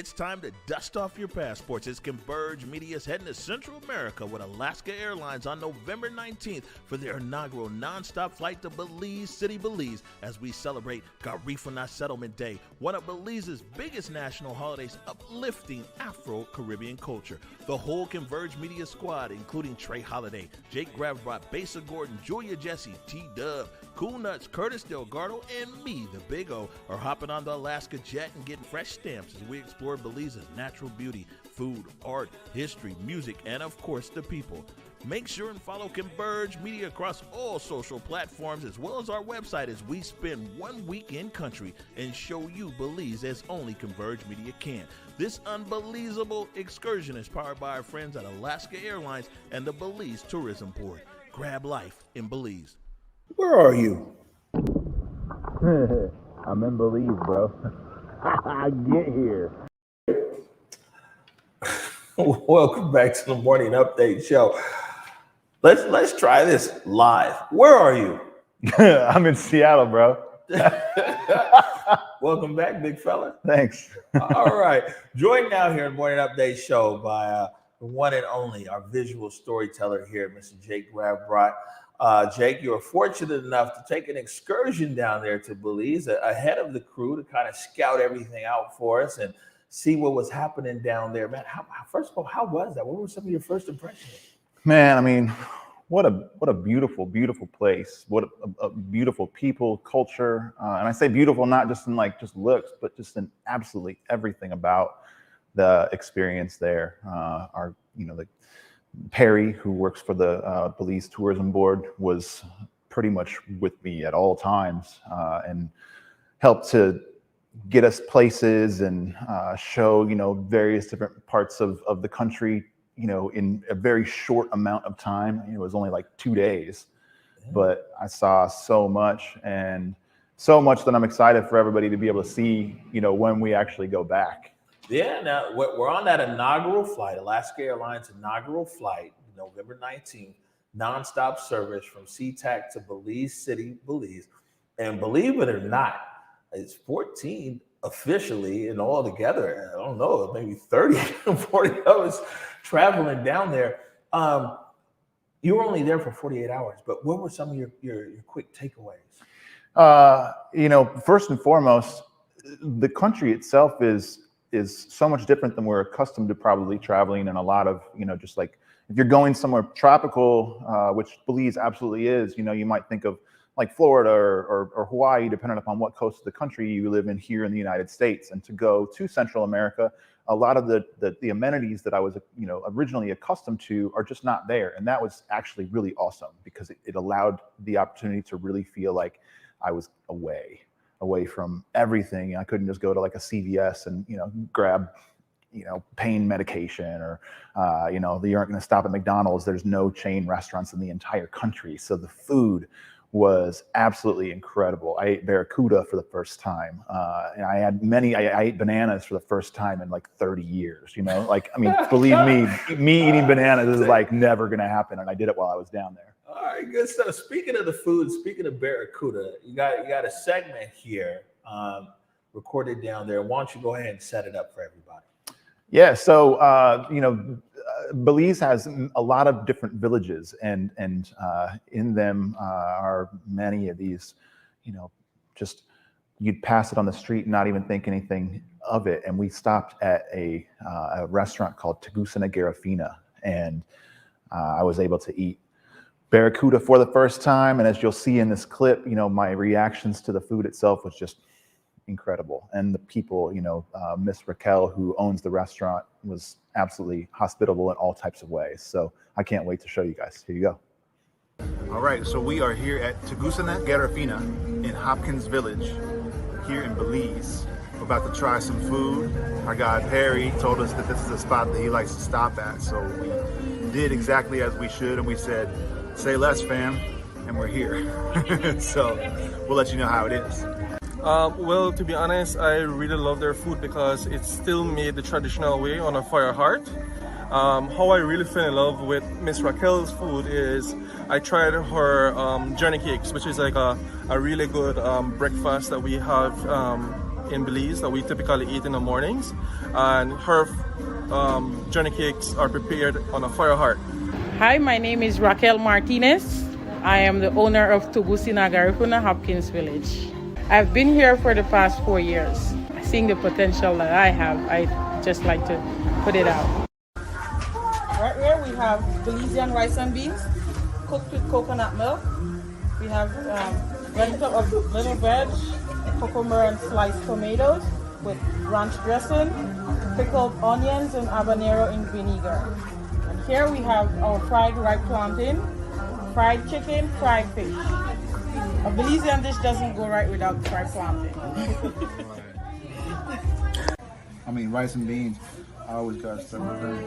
It's time to dust off your passports as Converge Media is heading to Central America with Alaska Airlines on November 19th for their inaugural nonstop flight to Belize City, Belize, as we celebrate Garifuna Settlement Day, one of Belize's biggest national holidays, uplifting Afro-Caribbean culture. The whole Converge Media squad, including Trae Holiday, Jake Gravbrot, Basa Gordon, Julia Jesse, T-Dub, Cool Nuts, Curtis Delgado, and me, the Big O, are hopping on the Alaska jet and getting fresh stamps as we explore Belize's natural beauty, food, art, history, music, and of course the people. Make sure and follow Converge Media across all social platforms as well as our website as we spend 1 week in country and show you Belize as only Converge Media can. This unbelievable excursion is powered by our friends at Alaska Airlines and the Belize Tourism Board. Grab life in Belize. Where are you? I'm in Belize, bro. I get here. Welcome back to the Morning Update Show. Let's try this live. Where are you? I'm in Seattle, bro. Welcome back, big fella. Thanks. All right. Joined now here in Morning Update Show by the one and only, our visual storyteller here, Mr. Jake Gravbrot. Jake, you were fortunate enough to take an excursion down there to Belize ahead of the crew to kind of scout everything out for us and see what was happening down there. Man, first of all, how was that? What were some of your first impressions? Man, I mean, what a beautiful, beautiful place. What a beautiful people, culture. And I say beautiful, not just in like just looks, but just in absolutely everything about the experience there. The Perry, who works for the Belize Tourism Board, was pretty much with me at all times and helped to get us places and show, various different parts of the country, in a very short amount of time. It was only like 2 days, but I saw so much and so much that I'm excited for everybody to be able to see, when we actually go back. Yeah, now we're on that inaugural flight, Alaska Airlines inaugural flight, November 19th, nonstop service from SeaTac to Belize City, Belize. And believe it or not, it's 14 officially and all together. I don't know, maybe 30, 40 of us traveling down there. You were only there for 48 hours, but what were some of your quick takeaways? First and foremost, the country itself is so much different than we're accustomed to probably traveling in a lot of, just like if you're going somewhere tropical, which Belize absolutely is, you might think of like Florida or Hawaii, depending upon what coast of the country you live in here in the United States. And to go to Central America, a lot of the amenities that I was, originally accustomed to are just not there. And that was actually really awesome because it allowed the opportunity to really feel like I was away from everything. I couldn't just go to like a CVS and, grab, pain medication or, you aren't going to stop at McDonald's. There's no chain restaurants in the entire country. So the food was absolutely incredible. I ate barracuda for the first time. And I ate bananas for the first time in like 30 years, believe me eating bananas is like never going to happen. And I did it while I was down there. All right, good stuff. Speaking of the food, speaking of barracuda, you got a segment here recorded down there. Why don't you go ahead and set it up for everybody? Yeah, so Belize has a lot of different villages, and in them are many of these, just you'd pass it on the street and not even think anything of it. And we stopped at a restaurant called Tegusana Garifuna, and I was able to eat barracuda for the first time. And as you'll see in this clip, my reactions to the food itself was just incredible. And the people, Miss Raquel, who owns the restaurant, was absolutely hospitable in all types of ways. So I can't wait to show you guys. Here you go. All right, so we are here at Tegusana Garifuna in Hopkins Village here in Belize. We're about to try some food. Our guy Perry told us that this is a spot that he likes to stop at. So we did exactly as we should, and we said, say less, fam, and we're here. So we'll let you know how it is. Well, to be honest, I really love their food because it's still made the traditional way on a fire heart. How I really fell in love with Miss Raquel's food is I tried her journey cakes, which is like a really good breakfast that we have in Belize that we typically eat in the mornings. And her journey cakes are prepared on a fire heart. Hi, my name is Raquel Martinez. I am the owner of Tugusina Garifuna, Hopkins Village. I've been here for the past 4 years. Seeing the potential that I have, I just like to put it out. Right here we have Belizean rice and beans cooked with coconut milk. We have little veg, cucumber and sliced tomatoes with ranch dressing, pickled onions and habanero in vinegar. And here we have our fried ripe plantain, fried chicken, fried fish. A Belizean dish doesn't go right without fried plantain. I mean, rice and beans, I always got to start with that.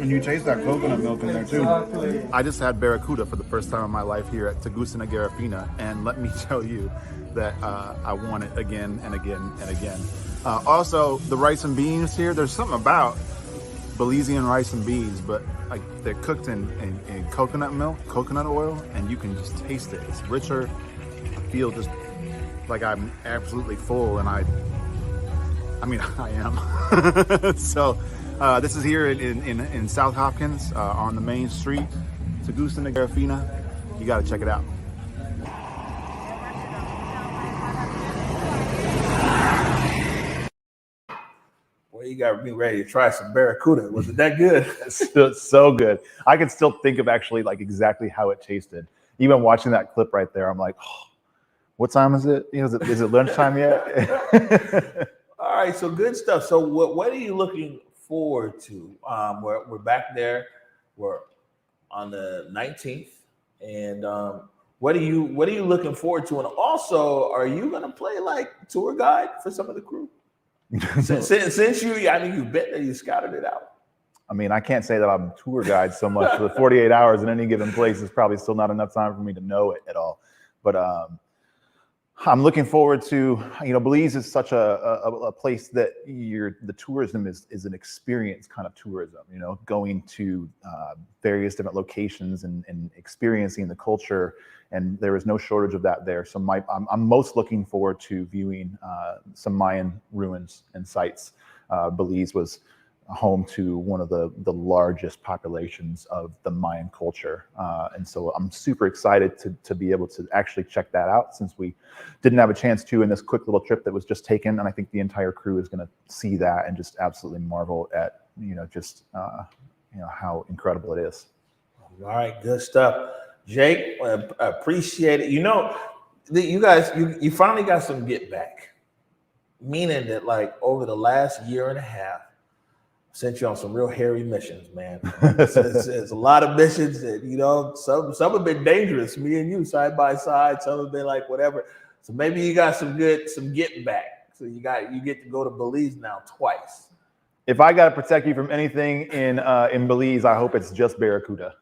And you taste that coconut milk in there too. I just had barracuda for the first time in my life here at Tugusina Garifuna, and let me tell you that I want it again and again and again. Also, the rice and beans here, there's something about Belizean rice and beans, but like they're cooked in coconut milk, coconut oil, and you can just taste it. It's richer. I feel just like I'm absolutely full, and I am. So this is here in South Hopkins on the main street, Tugusina Garifuna. You got to check it out. Boy, you got to be ready to try some barracuda. Was it that good? It's so good. I can still think of actually like exactly how it tasted. Even watching that clip right there, I'm like, oh, what time is it? Is it lunchtime yet? All right, so good stuff. So what are you looking forward to? We're back there. We're on the 19th, and what are you looking forward to? And also, are you going to play like tour guide for some of the crew? since you've been there, you scouted it out. I mean, I can't say that I'm a tour guide so much. For the 48 hours in any given place is probably still not enough time for me to know it at all. But I'm looking forward to, Belize is such a place that the tourism is an experience kind of tourism, going to various different locations and experiencing the culture. And there is no shortage of that there. So I'm most looking forward to viewing some Mayan ruins and sites. Belize was home to one of the largest populations of the Mayan culture. And so I'm super excited to be able to actually check that out, since we didn't have a chance to in this quick little trip that was just taken. And I think the entire crew is going to see that and just absolutely marvel at, how incredible it is. All right, good stuff. Jake, I appreciate it. You guys, you finally got some get back, meaning that like over the last year and a half, sent you on some real hairy missions, man. It's a lot of missions that, some have been dangerous, me and you side by side. Some have been like whatever. So maybe you got some getting back. So you get to go to Belize now twice. If I got to protect you from anything in Belize, I hope it's just barracuda.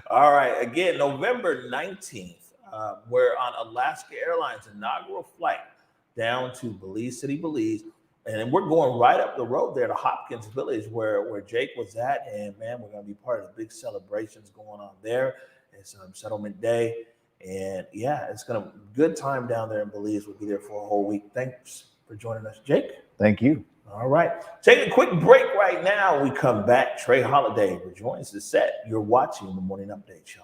All right. Again, November 19th, we're on Alaska Airlines' inaugural flight down to Belize City, Belize. And we're going right up the road there to Hopkins Village where Jake was at. And, man, we're going to be part of the big celebrations going on there. It's Settlement Day. And, yeah, it's going to be a good time down there in Belize. We'll be there for a whole week. Thanks for joining us, Jake. Thank you. All right. Take a quick break right now. We come back. Trae Holiday rejoins the set. You're watching the Morning Update Show.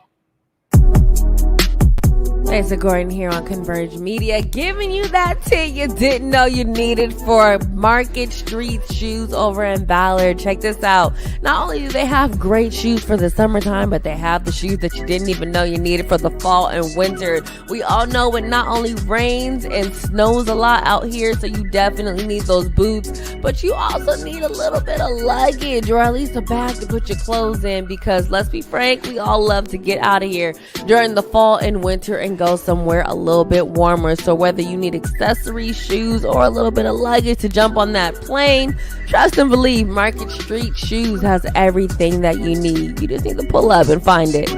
It's Gordon here on Converge Media, giving you that tip you didn't know you needed for Market Street shoes over in Ballard. Check this out. Not only do they have great shoes for the summertime, but they have the shoes that you didn't even know you needed for the fall and winter. We all know it not only rains and snows a lot out here, so you definitely need those boots, but you also need a little bit of luggage, or at least a bag to put your clothes in, because let's be frank, we all love to get out of here during the fall and winter and go somewhere a little bit warmer. So whether you need accessories, shoes, or a little bit of luggage to jump on that plane, trust and believe Market Street Shoes has everything that you need. You just need to pull up and find it.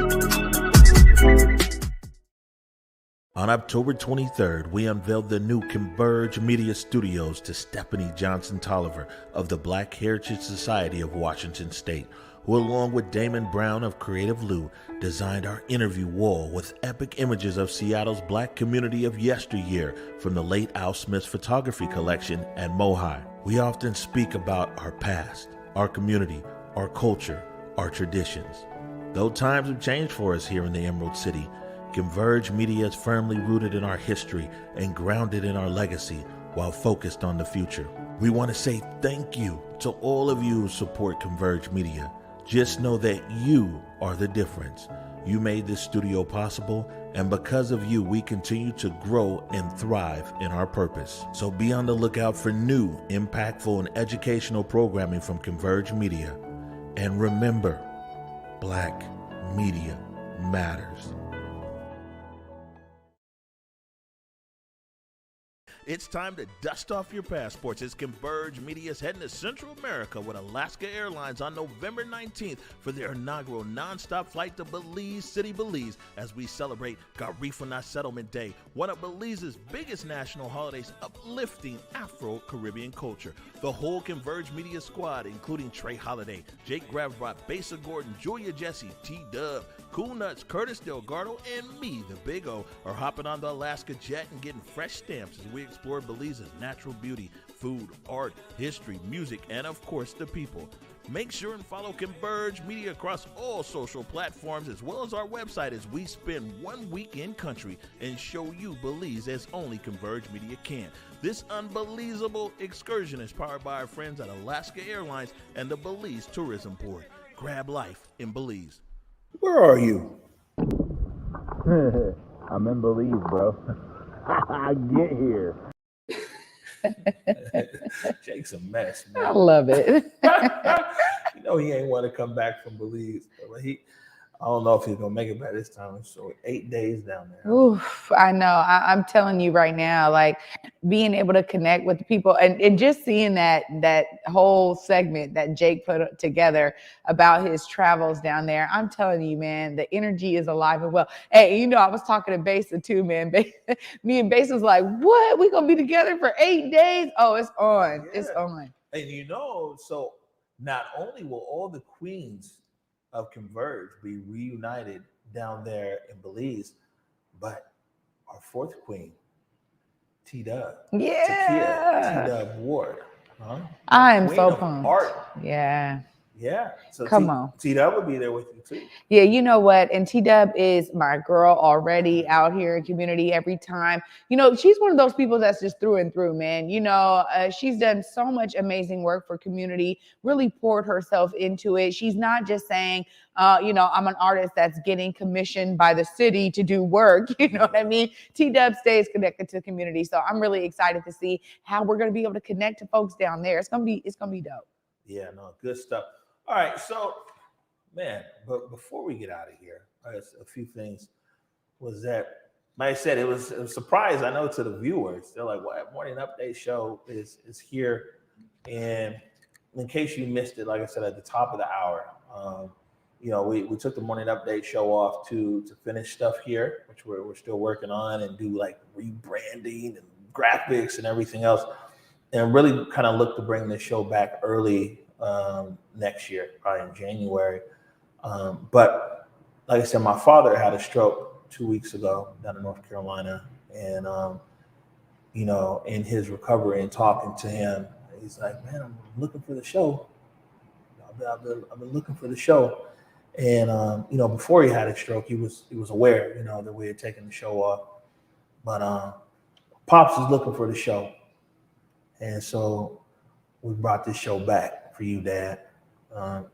On October 23rd, we unveiled the new Converge Media Studios to Stephanie Johnson Tolliver of the Black Heritage Society of Washington State, who who along with Damon Brown of Creative Lou, designed our interview wall with epic images of Seattle's Black community of yesteryear from the late Al Smith's photography collection at Mohi. We often speak about our past, our community, our culture, our traditions. Though times have changed for us here in the Emerald City, Converge Media is firmly rooted in our history and grounded in our legacy while focused on the future. We want to say thank you to all of you who support Converge Media. Just know that you are the difference. You made this studio possible, and because of you, we continue to grow and thrive in our purpose. So be on the lookout for new, impactful, and educational programming from Converge Media. And remember, Black media matters. It's time to dust off your passports as Converge Media is heading to Central America with Alaska Airlines on November 19th for their inaugural nonstop flight to Belize City, Belize, as we celebrate Garifuna Settlement Day, one of Belize's biggest national holidays, uplifting Afro-Caribbean culture. The whole Converge Media squad, including Trae Holiday, Jake Gravbrot, Besa Gordon, Julia Jesse, T-Dub, Cool Nuts, Curtis Delgado, and me, the Big O, are hopping on the Alaska jet and getting fresh stamps as we explore Belize's natural beauty, food, art, history, music, and of course, the people. Make sure and follow Converge Media across all social platforms as well as our website as we spend 1 week in country and show you Belize as only Converge Media can. This unbelievable excursion is powered by our friends at Alaska Airlines and the Belize Tourism Board. Grab life in Belize. Where are you? I'm in Belize, bro. I get here. Jake's a mess, man. I love it. You know he ain't want to come back from Belize. But I don't know if he's gonna make it back this time. So 8 days down there. Oof, I know. I'm telling you right now, like being able to connect with the people and just seeing that whole segment that Jake put together about his travels down there. I'm telling you, man, the energy is alive and well. Hey, you know, I was talking to Besa too, man. Me and Besa was like, what? We gonna be together for 8 days? Oh, it's on. Yeah. It's on. And you know, so not only will all the queens of Converge be reunited down there in Belize, but our fourth queen, T-Dub. Yeah. T-Dub Ward. Huh? I am so pumped. Art. Yeah. Yeah. So come on. T-Dub will be there with you too. Yeah, you know what? And T-Dub is my girl already out here in community every time. You know, she's one of those people that's just through and through, man. You know, she's done so much amazing work for community, really poured herself into it. She's not just saying, you know, I'm an artist that's getting commissioned by the city to do work. You know what I mean? T-Dub stays connected to community. So I'm really excited to see how we're going to be able to connect to folks down there. It's going to be dope. Yeah, no, good stuff. All right, so, man, but before we get out of here, a few things was that, like I said, it was a surprise, I know, to the viewers. They're like, what morning update show is here? And in case you missed it, like I said, at the top of the hour, you know, we took the morning update show off to finish stuff here, which we're still working on, and do like rebranding and graphics and everything else, and really kind of look to bring this show back early next year, probably in January. But like I said, my father had a stroke 2 weeks ago down in North Carolina. And, you know, in his recovery and talking to him, he's like, man, I'm looking for the show. I've been looking for the show. And, you know, before he had a stroke, he was aware, you know, that we had taken the show off. But Pops is looking for the show. And so we brought this show back for you, Dad.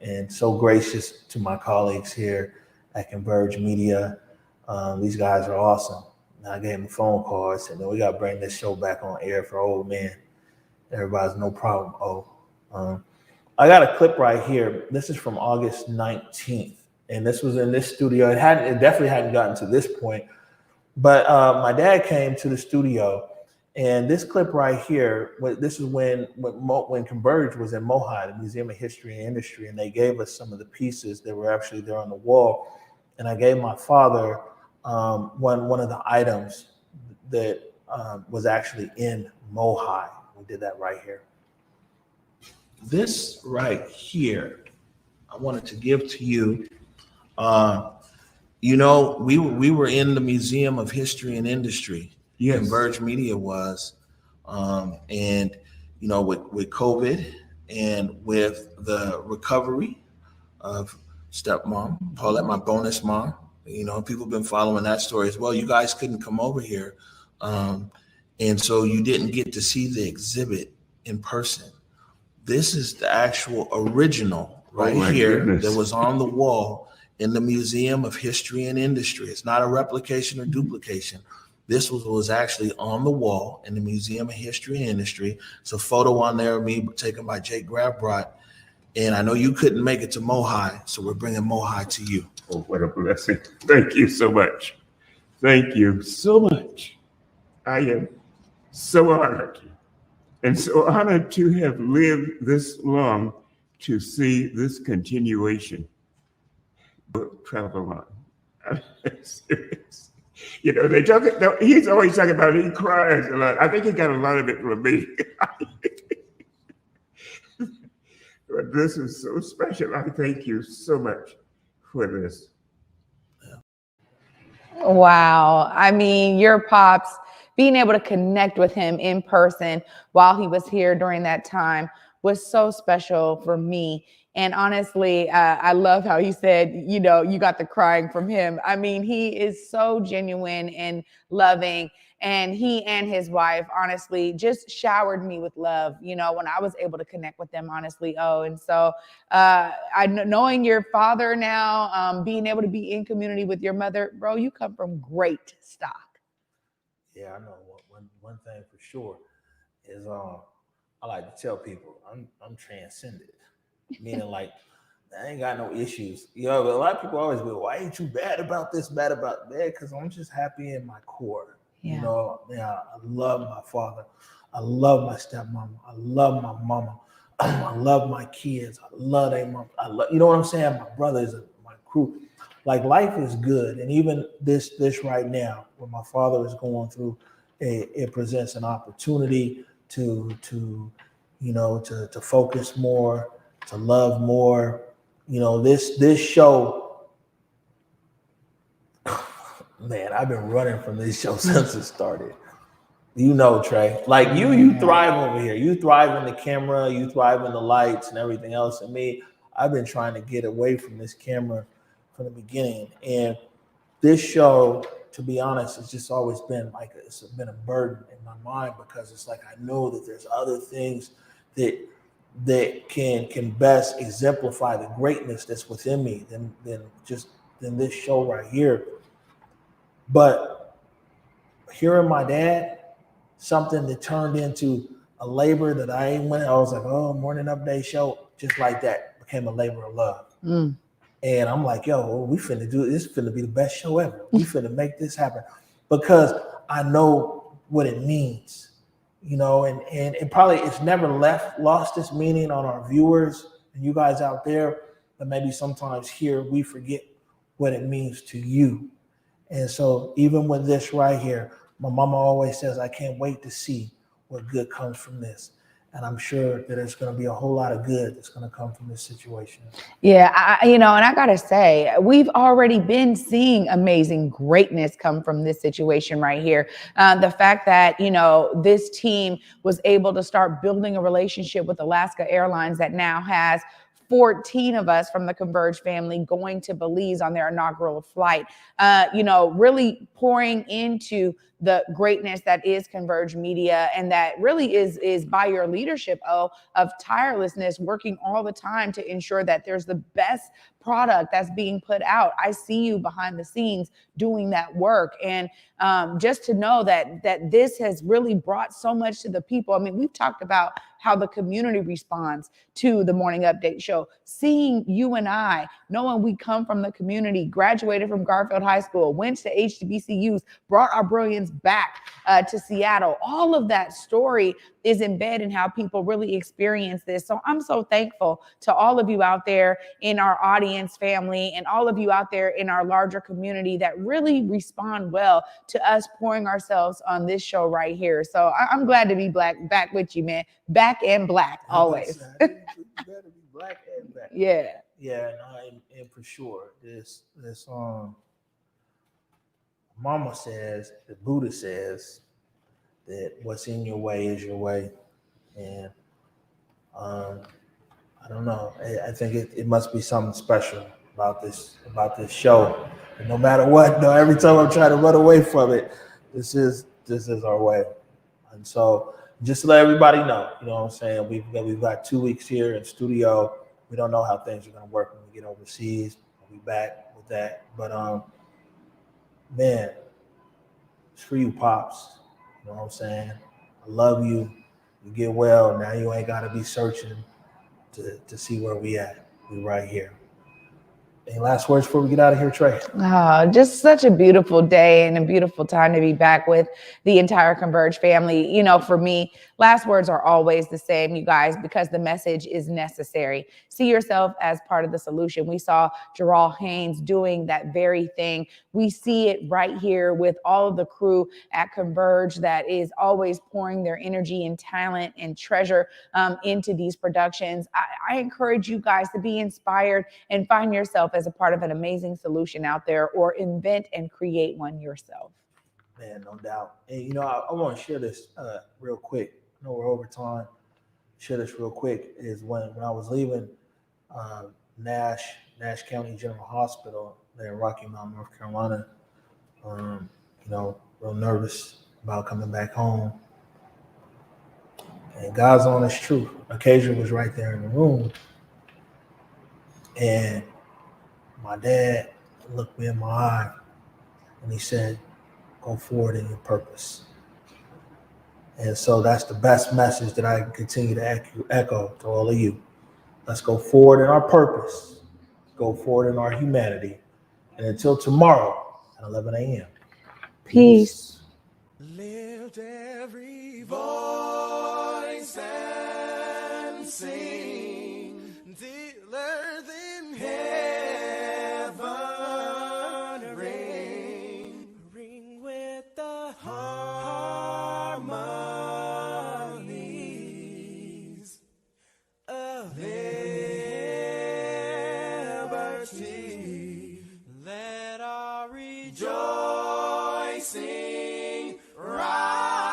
And so gracious to my colleagues here at Converge Media. These guys are awesome. And I gave him a phone call. I said, no, we got to bring this show back on air for old man. Everybody's no problem. I got a clip right here. This is from August 19th. And this was in this studio. It definitely hadn't gotten to this point. But my dad came to the studio. And this clip right here, this is when Converge was in Mohi, the Museum of History and Industry, and they gave us some of the pieces that were actually there on the wall. And I gave my father one of the items that was actually in Mohi. We did that right here. This right here I wanted to give to you. You know, we were in the Museum of History and Industry. Yes. Converge Media was, and you know, with COVID and with the recovery of stepmom, Paulette, my bonus mom. You know, people have been following that story as well. You guys couldn't come over here, and so you didn't get to see the exhibit in person. This is the actual original right here goodness. that was on the wall in the Museum of History and Industry. It's not a replication or duplication. This was actually on the wall in the Museum of History and Industry. It's a photo on there of me taken by Jake Gravbrot. And I know you couldn't make it to Mohi, so we're bringing Mohi to you. Oh, what a blessing. Thank you so much. Thank you so much. I am so honored and so honored to have lived this long to see this continuation. Travel on. I'm serious. You know, he's always talking about he cries a lot. I think he got a lot of it from me. But this is so special. I thank you so much for this. Wow. I mean, your pops, being able to connect with him in person while he was here during that time was so special for me. And honestly, I love how he said, you know, you got the crying from him. I mean, he is so genuine and loving. And he and his wife, honestly, just showered me with love, you know, when I was able to connect with them, honestly. Oh, and so knowing your father now, being able to be in community with your mother, bro, you come from great stock. Yeah, I know. One thing for sure is I like to tell people I'm transcended. Meaning, like, I ain't got no issues. You know, but a lot of people always go, why ain't you bad about this, bad about that? Because I'm just happy in my core. Yeah. You know, I love my father. I love my stepmama. I love my mama. I love my kids. I love their mom. You know what I'm saying? My brothers and my crew. Like, life is good. And even this right now, what my father is going through, it presents an opportunity to focus more, to love more. You know, this show, man, I've been running from this show since it started. You know, Trae, like you thrive over here. You thrive in the camera, you thrive in the lights and everything else. And me, I've been trying to get away from this camera from the beginning. And this show, to be honest, it's just always been like, it's been a burden in my mind, because it's like, I know that there's other things that can best exemplify the greatness that's within me than this show right here. But hearing my dad, something that turned into a labor that I was like, oh, morning update show, just like that, became a labor of love. Mm. And I'm like, yo, we finna do this, finna be the best show ever. We finna make this happen, because I know what it means. You know, and it probably, it's never lost its meaning on our viewers and you guys out there, but maybe sometimes here we forget what it means to you. And so even with this right here, my mama always says, I can't wait to see what good comes from this. And I'm sure that there's going to be a whole lot of good that's going to come from this situation. Yeah, and I got to say, we've already been seeing amazing greatness come from this situation right here. The fact that, this team was able to start building a relationship with Alaska Airlines that now has 14 of us from the Converge family going to Belize on their inaugural flight, really pouring into the greatness that is Converge Media, and that really is by your leadership of tirelessness, working all the time to ensure that there's the best product that's being put out. I see you behind the scenes doing that work. And just to know that this has really brought so much to the people. I mean, we've talked about how the community responds to the Morning Update show. Seeing you and I, knowing we come from the community, graduated from Garfield High School, went to HBCUs, brought our brilliance back to Seattle. All of that story is embedded in how people really experience this. So I'm so thankful to all of you out there in our audience family and all of you out there in our larger community that really respond well to us pouring ourselves on this show right here. So I'm glad to be back with you, man. Back and black always. Better be black and black. Yeah. Yeah, no, and for sure. This Mama says, the Buddha says that what's in your way is your way. And I don't know. I think it must be something special about this show. And no matter what, no, every time I'm trying to run away from it, this is our way. And so just to let everybody know, you know what I'm saying, we've got 2 weeks here in studio. We don't know how things are gonna work when we get overseas. We'll be back with that. But man, it's for you, Pops. You know what I'm saying? I love you. You get well. Now you ain't gotta be searching to see where we at. We right here. Any last words before we get out of here, Trae? Just such a beautiful day and a beautiful time to be back with the entire Converge family. You know, for me, last words are always the same, you guys, because the message is necessary. See yourself as part of the solution. We saw Terrell Haynes doing that very thing. We see it right here with all of the crew at Converge that is always pouring their energy and talent and treasure into these productions. I encourage you guys to be inspired and find yourself as a part of an amazing solution out there, or invent and create one yourself. Man, no doubt. And you know, I want to share this real quick. I know we're over time. Share this real quick. Is when I was leaving Nash County General Hospital there in Rocky Mount, North Carolina. You know, real nervous about coming back home. And God's honest truth. Occasion was right there in the room, and my dad looked me in my eye and he said, "Go forward in your purpose." And so that's the best message that I can continue to echo to all of you. Let's go forward in our purpose, go forward in our humanity. And until tomorrow at 11 a.m. Peace. Lift every voice and sing till earth and heaven ring with the harmonies of liberty. Let our rejoicing rise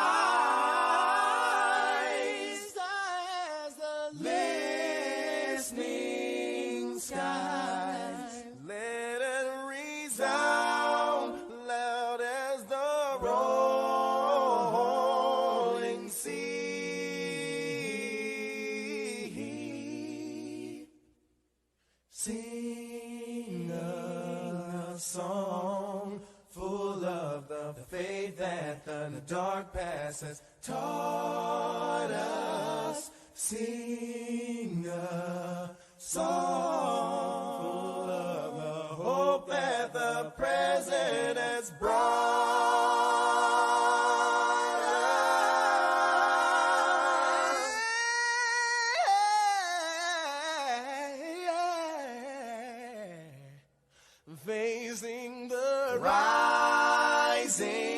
as the listening skies. Let it resound loud as the rolling sea. Sing a song full of the faith that the dark past has taught us. Sing a song full of the hope that the present has brought us. Facing the rising